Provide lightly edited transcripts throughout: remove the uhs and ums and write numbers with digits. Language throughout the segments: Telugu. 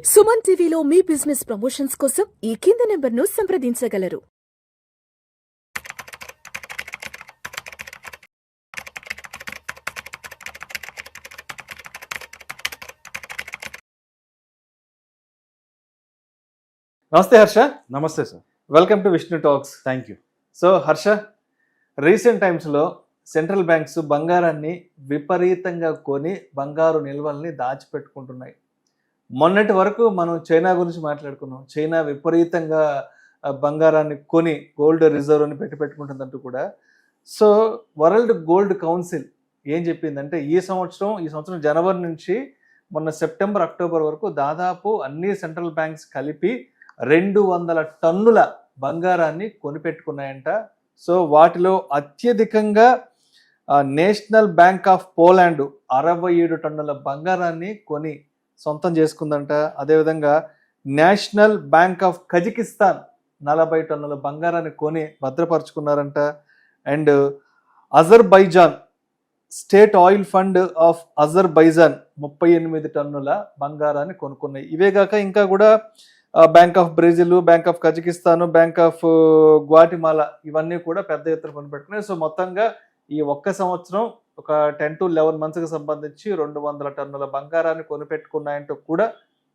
సుమన్ టీవీలో మీ బిజినెస్ ప్రమోషన్స్ కోసం ఈ కింది నెంబర్ను సంప్రదించగలరు. నమస్తే హర్ష. నమస్తే sir. Welcome to Vishnu talks. Thank you. So Harsha, recent టైమ్స్లో సెంట్రల్ బ్యాంక్స్ బంగారాన్ని విపరీతంగా కొని బంగారు నిల్వల్ని దాచిపెట్టుకుంటున్నాయి. మొన్నటి వరకు మనం చైనా గురించి మాట్లాడుకున్నాం. చైనా విపరీతంగా బంగారాన్ని కొని గోల్డ్ రిజర్వ్ని పెట్టుకుంటుందంటూ కూడా. సో వరల్డ్ గోల్డ్ కౌన్సిల్ ఏం చెప్పిందంటే ఈ సంవత్సరం జనవరి నుంచి మొన్న సెప్టెంబర్ అక్టోబర్ వరకు దాదాపు అన్ని సెంట్రల్ బ్యాంక్స్ కలిపి 200 టన్నుల బంగారాన్ని కొనిపెట్టుకున్నాయంట. సో వాటిలో అత్యధికంగా నేషనల్ బ్యాంక్ ఆఫ్ పోలాండ్ 67 టన్నుల బంగారాన్ని కొని సొంతం చేసుకుందంట. అదేవిధంగా నేషనల్ బ్యాంక్ ఆఫ్ కజకిస్తాన్ 40 టన్నుల బంగారాన్ని కొని భద్రపరుచుకున్నారంట. And Azerbaijan State Oil Fund of Azerbaijan 38 టన్నుల బంగారాన్ని కొనుక్కున్నాయి. ఇవే కాక ఇంకా కూడా Bank of Brazil, Bank of Kazakhstan, Bank of Guatemala ఇవన్నీ కూడా పెద్ద ఎత్తున కొనిపెట్టుకున్నాయి. సో మొత్తంగా ఈ ఒక్క సంవత్సరం ఒక 10 to 11 monthsకి సంబంధించి 200 టన్నుల బంగారాన్ని కొనిపెట్టుకున్నాయంటూ కూడా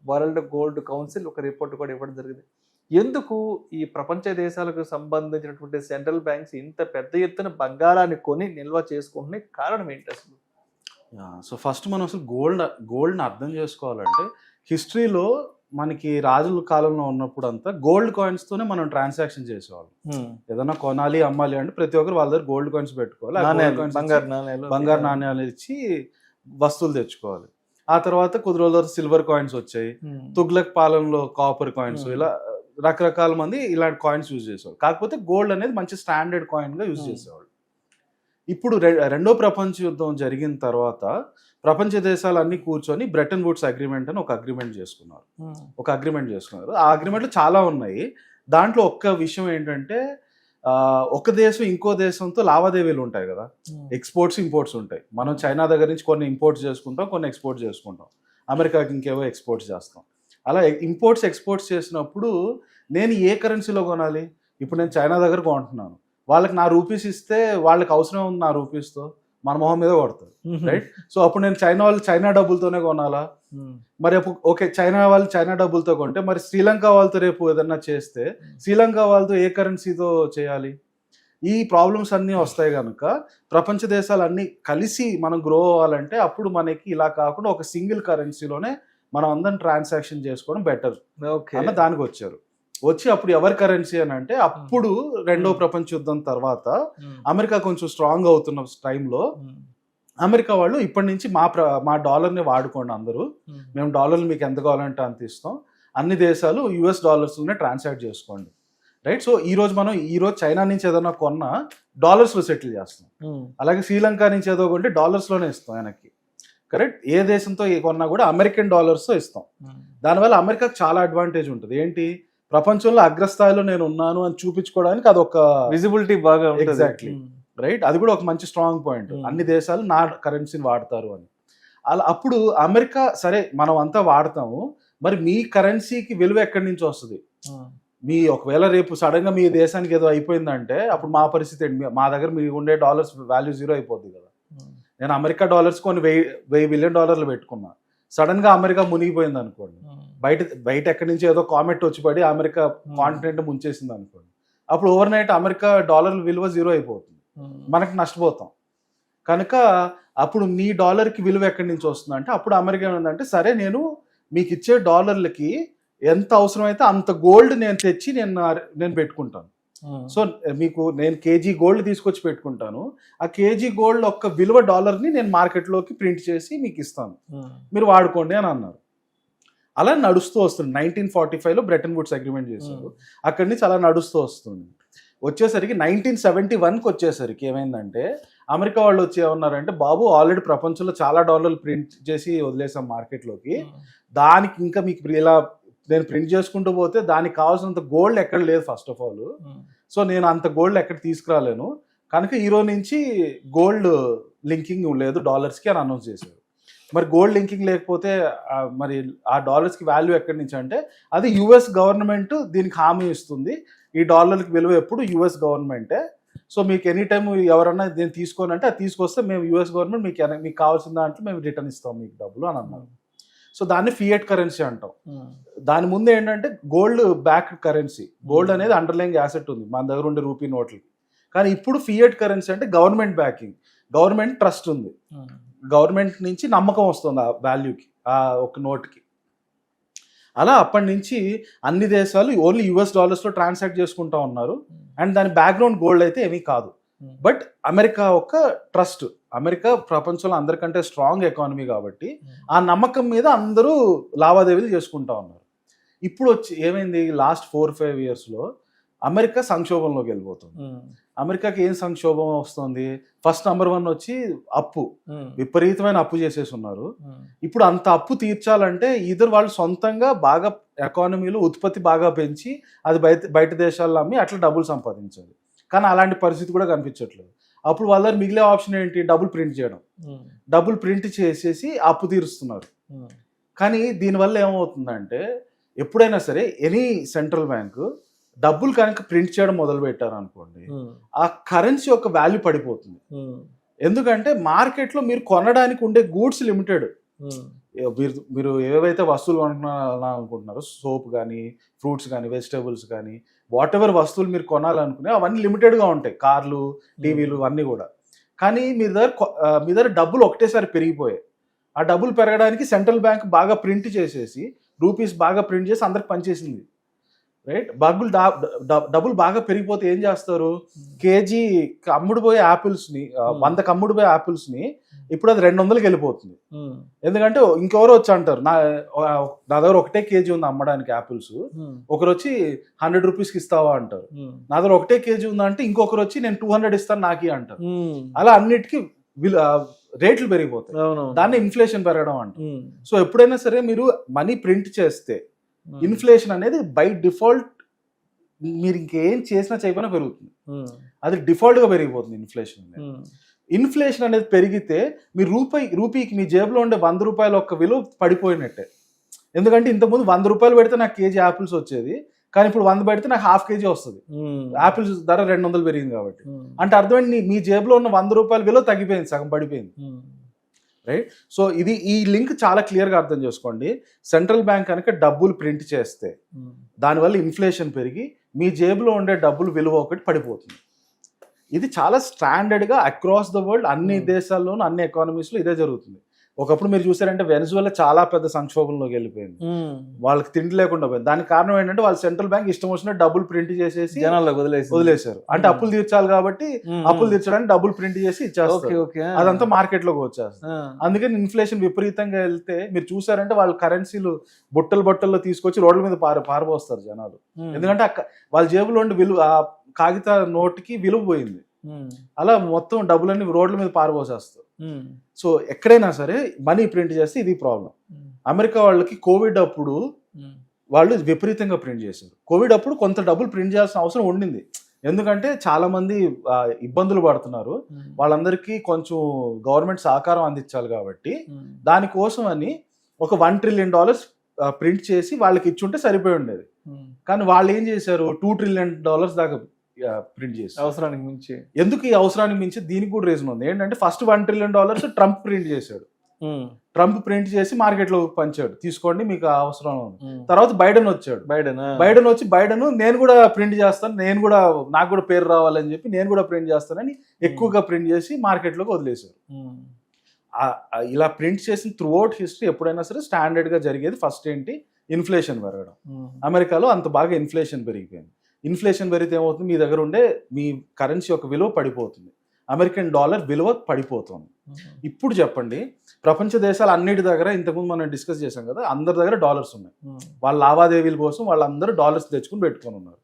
వరల్డ్ గోల్డ్ కౌన్సిల్ ఒక రిపోర్ట్ కూడా ఇవ్వడం జరిగింది. ఎందుకు ఈ ప్రపంచ దేశాలకు సంబంధించినటువంటి సెంట్రల్ బ్యాంక్స్ ఇంత పెద్ద ఎత్తున బంగారాన్ని కొని నిల్వ చేసుకుంటున్నాయి? కారణం ఏంటి అసలు? సో ఫస్ట్ మనం అసలు గోల్డ్ని అర్థం చేసుకోవాలంటే హిస్టరీలో మనకి రాజుల కాలంలో ఉన్నప్పుడు అంతా గోల్డ్ కాయిన్స్తోనే మనం ట్రాన్సాక్షన్ చేసేవాళ్ళం. ఏదైనా కొనాలి అమ్మాలి అంటే ప్రతి ఒక్కరు వాళ్ళ దగ్గర గోల్డ్ కాయిన్స్ పెట్టుకోవాలి, బంగారు నాణ్యాలు ఇచ్చి వస్తువులు తెచ్చుకోవాలి. ఆ తర్వాత కొద్ది రోజుల తర్వాత సిల్వర్ కాయిన్స్ వచ్చాయి. తుగ్లక్ పాలనలో కాపర్ కాయిన్స్, ఇలా రకరకాల మంది ఇలాంటి కాయిన్స్ యూజ్ చేసేవాళ్ళు. కాకపోతే గోల్డ్ అనేది మంచి స్టాండర్డ్ కాయిన్గా యూజ్ చేసేవాళ్ళు. ఇప్పుడు రెండో ప్రపంచ యుద్ధం జరిగిన తర్వాత ప్రపంచ దేశాలు అన్ని కూర్చొని బ్రెటన్ వుడ్స్ అగ్రిమెంట్ అని ఒక అగ్రిమెంట్ చేసుకున్నారు. ఆ అగ్రిమెంట్లు చాలా ఉన్నాయి. దాంట్లో ఒక్క విషయం ఏంటంటే ఒక దేశం ఇంకో దేశంతో లావాదేవీలు ఉంటాయి కదా, ఎక్స్పోర్ట్స్ ఇంపోర్ట్స్ ఉంటాయి. మనం చైనా దగ్గర నుంచి కొన్ని ఇంపోర్ట్స్ చేసుకుంటాం, కొన్ని ఎక్స్పోర్ట్ చేసుకుంటాం. అమెరికాకి ఇంకేవో ఎక్స్పోర్ట్స్ చేస్తాం. అలా ఇంపోర్ట్స్ ఎక్స్పోర్ట్స్ చేసినప్పుడు నేను ఏ కరెన్సీలో కొనాలి? ఇప్పుడు నేను చైనా దగ్గర కొంటున్నాను, వాళ్ళకి నా రూపీస్ ఇస్తే వాళ్ళకి అవసరం ఉంది నా రూపీస్తో, మన మొహం మీద కొడతారు, రైట్? సో అప్పుడు నేను చైనా డబ్బులతోనే కొనాలా? మరి అప్పుడు ఓకే, చైనా వాళ్ళు చైనా డబ్బులతో కొంటే మరి శ్రీలంక వాళ్ళతో రేపు ఏదన్నా చేస్తే శ్రీలంక వాళ్ళతో ఏ కరెన్సీతో చేయాలి? ఈ ప్రాబ్లమ్స్ అన్నీ వస్తాయి కనుక ప్రపంచ దేశాలు అన్నీ కలిసి మనం గ్రో అవ్వాలంటే అప్పుడు మనకి ఇలా కాకుండా ఒక సింగిల్ కరెన్సీలోనే మనం అందరం ట్రాన్సాక్షన్ చేసుకోవడం బెటర్ అన్న దానికి వచ్చి అప్పుడు ఎవరి కరెన్సీ అని అంటే అప్పుడు రెండో ప్రపంచ యుద్ధం తర్వాత అమెరికా కొంచెం స్ట్రాంగ్ అవుతున్న టైంలో అమెరికా వాళ్ళు ఇప్పటి నుంచి మా డాలర్ని వాడుకోండి అందరూ, మేము డాలర్లు మీకు ఎంత కావాలంటే అంత ఇస్తాం, అన్ని దేశాలు US డాలర్స్లోనే ట్రాన్సాక్ట్ చేసుకోండి, రైట్? సో ఈరోజు చైనా నుంచి ఏదైనా కొన్నా డాలర్స్లో సెటిల్ చేస్తాం. అలాగే శ్రీలంక నుంచి ఏదో కొంటే డాలర్స్లోనే ఇస్తాం వెనక్కి, కరెక్ట్? ఏ దేశంతో కొన్నా కూడా అమెరికన్ డాలర్స్తో ఇస్తాం. దానివల్ల అమెరికాకు చాలా అడ్వాంటేజ్ ఉంటుంది. ఏంటి? ప్రపంచంలో అగ్రస్థాయిలో నేను ఉన్నాను అని చూపించుకోవడానికి అదొక విజిబిలిటీ బాగా. Exactly, right? అది కూడా ఒక మంచి స్ట్రాంగ్ పాయింట్. అన్ని దేశాలు నా కరెన్సీని వాడతారు అని. అలా అప్పుడు అమెరికా సరే మనం అంతా వాడతాము, మరి మీ కరెన్సీకి విలువ ఎక్కడి నుంచి వస్తుంది? ఒకవేళ రేపు సడన్ గా మీ దేశానికి ఏదో అయిపోయిందంటే అప్పుడు మా పరిస్థితి ఏంటి? మా దగ్గర మీ ఉండే డాలర్స్ వాల్యూ జీరో అయిపోద్ది కదా. నేను అమెరికా డాలర్స్ కొని $1,000 బిలియన్ పెట్టుకున్నా, సడన్ గా అమెరికా మునిగిపోయింది అనుకోండి, బయట ఎక్కడి నుంచి ఏదో కామెంట్ వచ్చి పడి అమెరికా కాంటినెంట్ ముంచేసింది అనుకోండి, అప్పుడు ఓవర్ నైట్ అమెరికా డాలర్ విలువ జీరో అయిపోతుంది, మనకి నష్టపోతాం. కనుక అప్పుడు మీ డాలర్కి విలువ ఎక్కడి నుంచి వస్తుంది అంటే అప్పుడు అమెరికా ఏంటంటే సరే నేను మీకు ఇచ్చే డాలర్లకి ఎంత అవసరమైతే అంత గోల్డ్ నేను తెచ్చి నేను పెట్టుకుంటాను. సో నేను కేజీ గోల్డ్ తీసుకొచ్చి పెట్టుకుంటాను, ఆ కేజీ గోల్డ్ ఒక్క విలువ డాలర్ని నేను మార్కెట్లోకి ప్రింట్ చేసి మీకు ఇస్తాను, మీరు వాడుకోండి అని అన్నారు. అలా నడుస్తూ వస్తుంది. 1945లో బ్రెటన్ వుడ్స్ అగ్రిమెంట్ చేశారు. అక్కడి నుంచి అలా నడుస్తూ వస్తుంది. వచ్చేసరికి 1971కి వచ్చేసరికి ఏమైందంటే అమెరికా వాళ్ళు వచ్చి ఏమన్నారంటే, బాబు ఆల్రెడీ ప్రపంచంలో చాలా డాలర్లు ప్రింట్ చేసి వదిలేసాం మార్కెట్లోకి, దానికి ఇంకా మీకు ఇలా నేను ప్రింట్ చేసుకుంటూ పోతే దానికి కావాల్సినంత గోల్డ్ ఎక్కడ లేదు ఫస్ట్ ఆఫ్ ఆల్. సో నేను అంత గోల్డ్ ఎక్కడ తీసుకురాలేను, కనుక ఈరోజు నుంచి గోల్డ్ లింకింగ్ లేదు డాలర్స్కి అని అనౌన్స్ చేశారు. మరి గోల్డ్ లింకింగ్ లేకపోతే మరి ఆ డాలర్స్కి వాల్యూ ఎక్కడి నుంచి అంటే అది యుఎస్ గవర్నమెంట్ దీనికి హామీ ఇస్తుంది, ఈ డాలర్కి విలువ ఎప్పుడు యుఎస్ గవర్నమెంటే. సో మీకు ఎనీ టైం ఎవరన్నా దీన్ని తీసుకోని అంటే అది తీసుకొస్తే మేము యుఎస్ గవర్నమెంట్ మీకు కావాల్సిన దాంట్లో మేము రిటర్న్ ఇస్తాం మీకు డబ్బులు అని అన్నారు. సో దాన్ని ఫియట్ కరెన్సీ అంటాం. దాని ముందు ఏంటంటే గోల్డ్ బ్యాక్ కరెన్సీ. గోల్డ్ అనేది అండర్లైంగ్ యాసెట్ ఉంది మన దగ్గర ఉండే రూపీ నోట్లకి. కానీ ఇప్పుడు ఫియట్ కరెన్సీ అంటే గవర్నమెంట్ బ్యాకింగ్, గవర్నమెంట్ ట్రస్ట్ ఉంది, గవర్నమెంట్ నుంచి నమ్మకం వస్తుంది ఆ వాల్యూకి, ఆ ఒక నోట్కి. అలా అప్పటి నుంచి అన్ని దేశాలు ఓన్లీ యుఎస్ డాలర్స్లో ట్రాన్సాక్ట్ చేసుకుంటా ఉన్నారు. అండ్ దాని బ్యాక్గ్రౌండ్ గోల్డ్ అయితే ఏమీ కాదు. బట్ అమెరికా ఒక ట్రస్ట్, అమెరికా ప్రపంచంలో అందరికంటే స్ట్రాంగ్ ఎకానమీ కాబట్టి ఆ నమ్మకం మీద అందరూ లావాదేవీలు చేసుకుంటా ఉన్నారు. ఇప్పుడు వచ్చి ఏమైంది, లాస్ట్ 4-5 yearsలో అమెరికా సంక్షోభంలోకి వెళ్ళిపోతుంది. అమెరికాకి ఏం సంక్షోభం వస్తుంది, ఫస్ట్ నెంబర్ 1 వచ్చి అప్పు, విపరీతమైన అప్పు చేసేసి ఉన్నారు. ఇప్పుడు అంత అప్పు తీర్చాలంటే ఇద్దరు వాళ్ళు సొంతంగా బాగా ఎకానమీలో ఉత్పత్తి బాగా పెంచి అది బయట దేశాల్లో అమ్మి అట్లా డబ్బులు సంపాదించాలి. కానీ అలాంటి పరిస్థితి కూడా కనిపించట్లేదు. అప్పుడు వాళ్ళ దగ్గర మిగిలే ఆప్షన్ ఏంటి, డబ్బులు ప్రింట్ చేయడం. డబ్బులు ప్రింట్ చేసేసి అప్పు తీరుస్తున్నారు. కానీ దీనివల్ల ఏమవుతుందంటే ఎప్పుడైనా సరే ఎనీ సెంట్రల్ బ్యాంకు డబ్బులు కనుక ప్రింట్ చేయడం మొదలు పెట్టారు అనుకోండి, ఆ కరెన్సీ యొక్క వాల్యూ పడిపోతుంది. ఎందుకంటే మార్కెట్లో మీరు కొనడానికి ఉండే గూడ్స్ లిమిటెడ్. మీరు ఏవైతే వస్తువులు కొనాలనుకుంటున్నారో, సోప్ కానీ, ఫ్రూట్స్ కానీ, వెజిటేబుల్స్ కానీ, వాట్ ఎవర్ వస్తువులు మీరు కొనాలనుకునే అవన్నీ లిమిటెడ్గా ఉంటాయి, కార్లు, టీవీలు అన్నీ కూడా. కానీ మీ దగ్గర డబ్బులు ఒకటేసారి పెరిగిపోయాయి. ఆ డబ్బులు పెరగడానికి సెంట్రల్ బ్యాంక్ బాగా ప్రింట్ చేసేసి, రూపీస్ బాగా ప్రింట్ చేసి అందరికి పనిచేసింది, రైట్. డబ్బులు బాగా పెరిగిపోతే ఏం చేస్తారు, కేజీ అమ్ముడుపోయే యాపిల్స్ని 100కి అమ్ముడుపోయే యాపిల్స్ని ఇప్పుడు అది 200కి వెళ్ళిపోతుంది. ఎందుకంటే ఇంకెవరో వచ్చి అంటారు నా దగ్గర ఒకటే కేజీ ఉంది అమ్మడానికి యాపిల్స్, ఒకరు వచ్చి 100 రూపీస్కి ఇస్తావా అంటారు. నా దగ్గర ఒకటే కేజీ ఉందంటే ఇంకొకరు వచ్చి నేను 200 ఇస్తాను నాకి అంటారు. అలా అన్నిటికీ రేట్లు పెరిగిపోతాయి. దాన్ని ఇన్ఫ్లేషన్ పెరగడం అంటారు. సో ఎప్పుడైనా సరే మీరు మనీ ప్రింట్ చేస్తే ఇన్ఫ్లేషన్ అనేది బై డిఫాల్ట్ మీరు ఇంకేం చేసినా చేయకపోయినా పెరుగుతుంది. అది డిఫాల్ట్గా పెరిగిపోతుంది ఇన్ఫ్లేషన్ అనేది. ఇన్ఫ్లేషన్ అనేది పెరిగితే మీ రూపీకి మీ జేబులో ఉండే 100 రూపాయల ఒక్క విలువ పడిపోయినట్టే. ఎందుకంటే ఇంతకుముందు 100 రూపాయలు పెడితే నాకు కేజీ యాపిల్స్ వచ్చేది, కానీ ఇప్పుడు 100 పెడితే నాకు ½ కేజీ వస్తుంది. యాపిల్స్ ధర 200 పెరిగింది కాబట్టి. అంటే అర్థమైంది మీ జేబులో ఉన్న 100 రూపాయల విలువ తగ్గిపోయింది, సగం పడిపోయింది, రైట్. సో ఇది ఈ లింక్ చాలా క్లియర్గా అర్థం చేసుకోండి. సెంట్రల్ బ్యాంక్ కనుక డబ్బులు ప్రింట్ చేస్తే దానివల్ల ఇన్ఫ్లేషన్ పెరిగి మీ జేబులో ఉండే డబ్బులు విలువ ఒకటి పడిపోతుంది. ఇది చాలా స్టాండర్డ్గా అక్రాస్ ద వరల్డ్ అన్ని దేశాల్లోనూ అన్ని ఎకానమీస్లో ఇదే జరుగుతుంది. ఒకప్పుడు మీరు చూసారంటే వెనజువెలా చాలా పెద్ద సంక్షోభంలోకి వెళ్ళిపోయింది, వాళ్ళకి తిండి లేకుండా పోయింది. దానికి కారణం ఏంటంటే వాళ్ళు సెంట్రల్ బ్యాంక్ ఇష్టం వచ్చిన డబ్బులు ప్రింట్ చేసేసి జనాలకు వదిలేశారు. అంటే అప్పులు తీర్చాలి కాబట్టి అప్పులు తీర్చడానికి డబ్బులు ప్రింట్ చేసి ఇచ్చేస్తారు, అదంతా మార్కెట్ లోకి వచ్చేస్తుంది. అందుకని ఇన్ఫ్లేషన్ విపరీతంగా వెళ్తే మీరు చూసారంటే వాళ్ళ కరెన్సీలు బుట్టల్లో తీసుకొచ్చి రోడ్ల మీద పారబోస్తారు జనాలు. ఎందుకంటే వాళ్ళ జేబులో ఉండి విలువ కాగిత నోటుకి విలువ పోయింది. అలా మొత్తం డబ్బులన్నీ రోడ్ల మీద పారబోసేస్తారు. సో ఎక్కడైనా సరే మనీ ప్రింట్ చేస్తే ఇది ప్రాబ్లం. అమెరికా వాళ్ళకి కోవిడ్ అప్పుడు వాళ్ళు విపరీతంగా ప్రింట్ చేశారు. కోవిడ్ అప్పుడు కొంత డబ్బులు ప్రింట్ చేయాల్సిన అవసరం ఉండింది, ఎందుకంటే చాలా మంది ఇబ్బందులు పడుతున్నారు, వాళ్ళందరికీ కొంచెం గవర్నమెంట్ సహకారం అందించాలి కాబట్టి. దానికోసం అని ఒక $1 trillion ప్రింట్ చేసి వాళ్ళకి ఇచ్చుంటే సరిపోయి ఉండేది. కానీ వాళ్ళు ఏం చేశారు, $2 trillion దాకా ప్రింట్ చేసి అవసరానికి మించి. ఎందుకు ఈ అవసరానికి మించి, దీనికి కూడా రీజన్ ఉంది. ఏంటంటే ఫస్ట్ $1 trillion ట్రంప్ ప్రింట్ చేశాడు. ట్రంప్ ప్రింట్ చేసి మార్కెట్ లో పంచాడు, తీసుకోండి మీకు అవసరం ఉంది. తర్వాత బైడెన్ వచ్చాడు. బైడెన్ నేను కూడా ప్రింట్ చేస్తాను, నాకు కూడా పేరు రావాలని చెప్పి నేను కూడా ప్రింట్ చేస్తానని ఎక్కువగా ప్రింట్ చేసి మార్కెట్ లోకి వదిలేశారు. ఇలా ప్రింట్ చేసిన త్రూ అవుట్ హిస్టరీ ఎప్పుడైనా సరే స్టాండర్డ్ గా జరిగేది ఫస్ట్ ఏంటి, ఇన్ఫ్లేషన్ పెరగడం. అమెరికాలో అంత బాగా ఇన్ఫ్లేషన్ పెరిగిపోయింది. ఇన్ఫ్లేషన్ పెరిగితే ఏమవుతుంది, మీ దగ్గర ఉండే మీ కరెన్సీ యొక్క విలువ పడిపోతుంది, అమెరికన్ డాలర్ విలువ పడిపోతుంది. ఇప్పుడు చెప్పండి, ప్రపంచ దేశాలు అన్నిటి దగ్గర ఇంతకుముందు మనం డిస్కస్ చేసాం కదా, అందరి దగ్గర డాలర్స్ ఉన్నాయి. వాళ్ళ లావాదేవీల కోసం వాళ్ళందరూ డాలర్స్ తెచ్చుకుని పెట్టుకొని ఉన్నారు.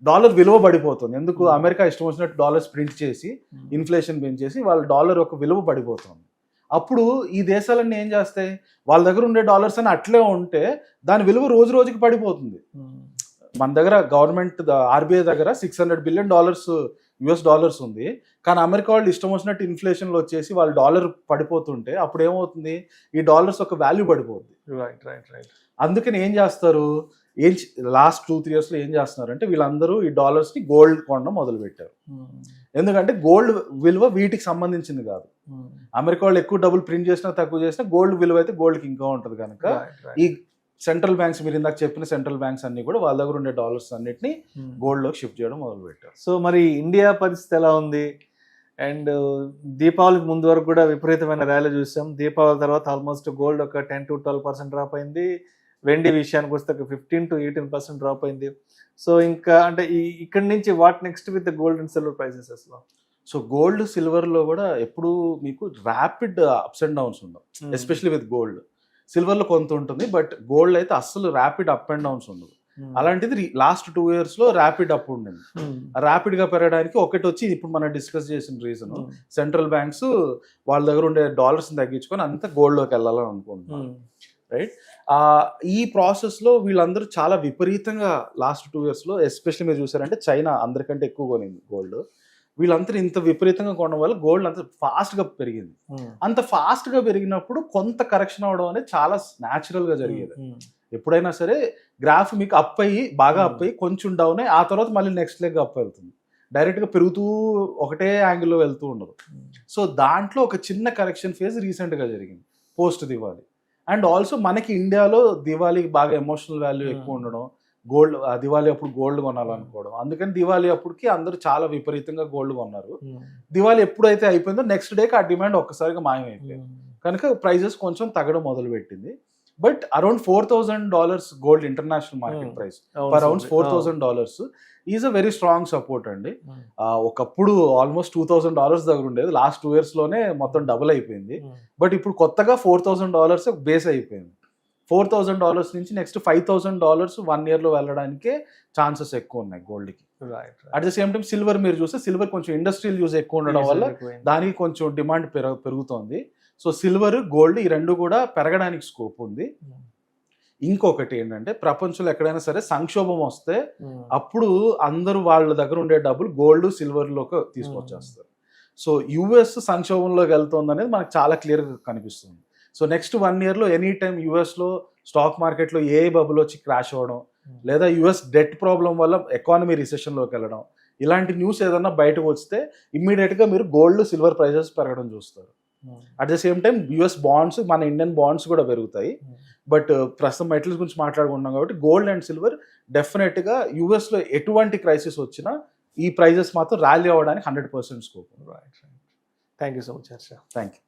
డాలర్ విలువ పడిపోతుంది. ఎందుకు, అమెరికా ఇష్టం వచ్చినట్టు డాలర్స్ ప్రింట్ చేసి ఇన్ఫ్లేషన్ పెంచేసి వాళ్ళ డాలర్ యొక్క విలువ పడిపోతుంది. అప్పుడు ఈ దేశాలన్నీ ఏం చేస్తాయి, వాళ్ళ దగ్గర ఉండే డాలర్స్ అని అట్లే ఉంటే దాని విలువ రోజు రోజుకి పడిపోతుంది. మన దగ్గర గవర్నమెంట్ ఆర్బీఐ దగ్గర $600 బిలియన్ యుఎస్ డాలర్స్ ఉంది, కానీ అమెరికా వాళ్ళు ఇష్టం వచ్చినట్టు ఇన్ఫ్లేషన్లో వచ్చేసి వాళ్ళు డాలర్ పడిపోతుంటే అప్పుడు ఏమవుతుంది, ఈ డాలర్స్ ఒక వాల్యూ పడిపోతుంది. రైట్. అందుకని ఏం చేస్తారు, లాస్ట్ 2-3 yearsలో ఏం చేస్తున్నారంటే వీళ్ళందరూ ఈ డాలర్స్ని గోల్డ్ కొనడం మొదలుపెట్టారు. ఎందుకంటే గోల్డ్ విలువ వీటికి సంబంధించింది కాదు. అమెరికా వాళ్ళు ఎక్కువ డబ్బులు ప్రింట్ చేసినా తక్కువ చేసినా గోల్డ్ విలువ అయితే గోల్డ్కి ఇంకా ఉంటుంది కనుక ఈ సెంట్రల్ బ్యాంక్స్, మీరు ఇందాక చెప్పిన సెంట్రల్ బ్యాంక్స్ అన్ని కూడా వాళ్ళ దగ్గర ఉండే డాలర్స్ అన్నిటిని గోల్డ్లోకి షిఫ్ట్ చేయడం మొదలు పెట్టారు. సో మరి ఇండియా పరిస్థితి ఎలా ఉంది? అండ్ దీపావళికి ముందు వరకు కూడా విపరీతమైన ర్యాలీ చూసాం. దీపావళి తర్వాత ఆల్మోస్ట్ గోల్డ్ ఒక 10 to 12% డ్రాప్ అయింది. వెండి విషయానికి వస్తే ఒక 15 to 18% డ్రాప్ అయింది. సో ఇంకా అంటే ఇక్కడి నుంచి what next with gold and silver prices అసలు? సో గోల్డ్ సిల్వర్లో కూడా ఎప్పుడు మీకు ర్యాపిడ్ అప్స్ అండ్ డౌన్స్ ఉండవు, ఎస్పెషలీ విత్ గోల్డ్. సిల్వర్లో కొంత ఉంటుంది, బట్ గోల్డ్ అయితే అస్సలు ర్యాపిడ్ అప్ అండ్ డౌన్స్ ఉండదు. అలాంటిది లాస్ట్ 2 yearsలో ర్యాపిడ్ అప్ ఉండింది. ర్యాపిడ్ గా పెరగడానికి ఒకటి వచ్చి ఇప్పుడు మనం డిస్కస్ చేసిన రీజన్, సెంట్రల్ బ్యాంక్స్ వాళ్ళ దగ్గర ఉండే డాలర్స్ తగ్గించుకొని అంతా గోల్డ్లోకి వెళ్ళాలని అనుకుంటున్నాం, రైట్? ఈ ప్రాసెస్లో వీళ్ళందరూ చాలా విపరీతంగా లాస్ట్ 2 yearsలో ఎస్పెషల్లీ మీరు చూసారంటే చైనా అందరికంటే ఎక్కువ కొనింది గోల్డ్. వీళ్ళందరూ ఇంత విపరీతంగా కొనడం వల్ల గోల్డ్ అంత ఫాస్ట్గా పెరిగింది. అంత ఫాస్ట్గా పెరిగినప్పుడు కొంత కరెక్షన్ అవడం అనేది చాలా న్యాచురల్గా జరిగేది. ఎప్పుడైనా సరే గ్రాఫ్ మీకు అప్ అయ్యి బాగా అప్ అయ్యి కొంచెం డౌన్ అయ్యి ఆ తర్వాత మళ్ళీ నెక్స్ట్ లెగ్ అప్ వెళ్తుంది, డైరెక్ట్గా పెరుగుతూ ఒకటే యాంగిల్లో వెళ్తూ ఉండదు. సో దాంట్లో ఒక చిన్న కరెక్షన్ ఫేజ్ రీసెంట్గా జరిగింది పోస్ట్ దివాళీ. అండ్ ఆల్సో మనకి ఇండియాలో దివాళీకి బాగా ఎమోషనల్ వాల్యూ ఎక్కువ ఉండడం, గోల్డ్ దివాళీ అప్పుడు గోల్డ్ కొనాలనుకోవడం, అందుకని దివాళీ అప్పటికి అందరూ చాలా విపరీతంగా గోల్డ్ కొన్నారు. దివాళీ ఎప్పుడైతే అయిపోయిందో నెక్స్ట్ డేకి ఆ డిమాండ్ ఒక్కసారిగా మాయమైపోయింది కనుక ప్రైజెస్ కొంచెం తగ్గడం మొదలుపెట్టింది. But around $4,000 gold international market price per ounce $4,000 is a very strong support అండి. ఒకప్పుడు ఆల్మోస్ట్ $2,000 దగ్గర ఉండేది, లాస్ట్ 2 yearsలోనే మొత్తం డబుల్ అయిపోయింది. బట్ ఇప్పుడు కొత్తగా $4,000 బేస్ అయిపోయింది. $4,000 నుంచి నెక్స్ట్ $5,000 1 yearలో వెళ్ళడానికే ఛాన్సెస్ ఎక్కువ ఉన్నాయి గోల్డ్కి. At the same time silver మీరు చూస్తే సిల్వర్ కొంచెం ఇండస్ట్రియల్ యూజ్ ఎక్కువ ఉండడం వల్ల దానికి కొంచెం డిమాండ్ పెరుగుతోంది. సో సిల్వర్ గోల్డ్ ఈ రెండు కూడా పెరగడానికి స్కోప్ ఉంది. ఇంకొకటి ఏంటంటే ప్రపంచంలో ఎక్కడైనా సరే సంక్షోభం వస్తే అప్పుడు అందరూ వాళ్ళ దగ్గర ఉండే డబ్బులు గోల్డ్ సిల్వర్లోకి తీసుకొచ్చేస్తారు. సో యుఎస్ సంక్షోభంలోకి వెళ్తుంది అనేది మనకు చాలా క్లియర్గా కనిపిస్తుంది. సో నెక్స్ట్ 1 yearలో ఎనీ టైం యుఎస్లో స్టాక్ మార్కెట్లో ఏ బబుల్ వచ్చి క్రాష్ అవ్వడం, లేదా యుఎస్ డెట్ ప్రాబ్లం వల్ల ఎకానమీ రిసెషన్లోకి వెళ్ళడం, ఇలాంటి న్యూస్ ఏదన్నా బయటకు వస్తే ఇమ్మీడియట్గా మీరు గోల్డ్ సిల్వర్ ప్రైజెస్ పెరగడం చూస్తారు. At the same time US bonds, మన ఇండియన్ బాండ్స్ కూడా పెరుగుతాయి. బట్ ప్రస్తుతం మెటల్స్ గురించి మాట్లాడుకుంటున్నాం కాబట్టి గోల్డ్ అండ్ సిల్వర్ డెఫినెట్గా యుఎస్లో ఎటువంటి క్రైసిస్ వచ్చినా ఈ ప్రైజెస్ మాత్రం ర్యాలీ అవ్వడానికి 100% scope. Thank you so much Harsha. Thank you.